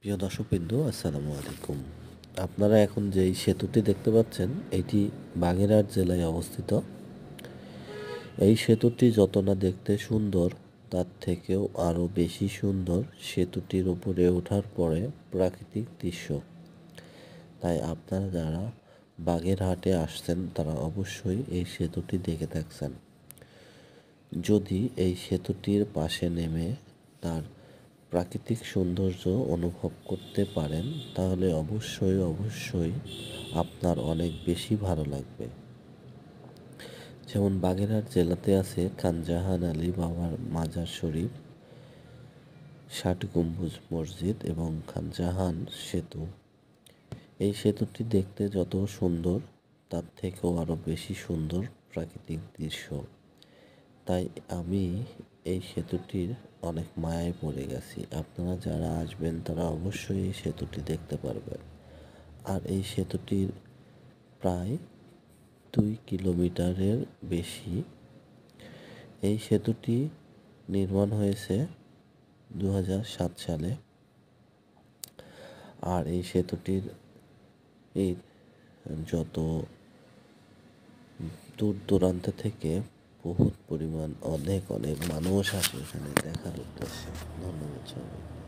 প্রিয় দর্শকবৃন্দ, আসসালামু আলাইকুম। আপনারা এখন যেই সেতুটি দেখতে পাচ্ছেন, এটি বাগেরহাট জেলায় অবস্থিত। এই সেতুটি যত না দেখতে সুন্দর, তার থেকেও আরও বেশি সুন্দর সেতুটির উপরে ওঠার পরে প্রাকৃতিক দৃশ্য। তাই আপনারা যারা বাগেরহাটে আসছেন, তারা অবশ্যই এই সেতুটি দেখে থাকছেন। যদি এই সেতুটির পাশে নেমে তার প্রাকৃতিক সৌন্দর্য অনুভব করতে পারেন, তাহলে অবশ্যই আপনার অনেক বেশি ভালো লাগবে। যেমন বাগেরহাট জেলাতে আছে খানজাহান আলী বাবার মাজার শরীফ, ৬০ গম্বুজ মসজিদ এবং খানজাহান সেতু। এই সেতুটি দেখতে যত সুন্দর, তার থেকেও আরও বেশি সুন্দর প্রাকৃতিক দৃশ্য। তাই আমি এই সেতুটির অনেক মায়ায় পড়ে গেছি। আপনারা যারা আসবেন, তারা অবশ্যই এই সেতুটি দেখতে পারবেন। আর এই সেতুটির প্রায় ২ কিলোমিটারের বেশি। এই সেতুটি নির্মাণ হয়েছে ২০০৭ সালে। আর এই সেতুটির এই যত দূর দূরান্ত থেকে বহুত পরিমাণ অনেক মানুষ আসে এখানে দেখার উদ্দেশ্যে। ধন্যবাদ সবাই।